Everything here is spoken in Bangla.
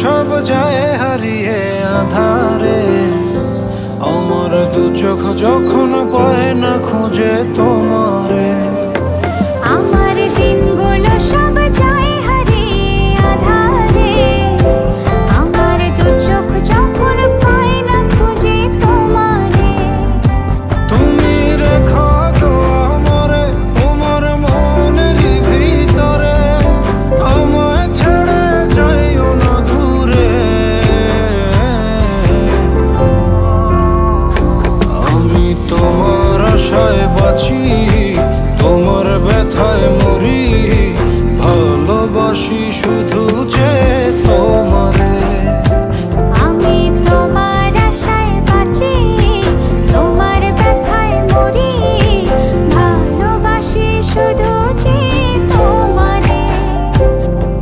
সব যায় হারিয়ে আধারে, আমার দু চোখ যখন পায় না খুঁজে তোমারে। আমার দিনগুলো সব যায় হারিয়ে আঁধারে, আমার দু চোখ যখন পায় না খুঁজে তোমারে। তুমি রেখো তো আমারে তোমার মনেরই ভিতরে, আমায় ছেড়ে যাইও না দূরে। আমি তোমার আশায় বাঁচি, তোমার ব্যথায় মরি, ভালোবাসি শুধু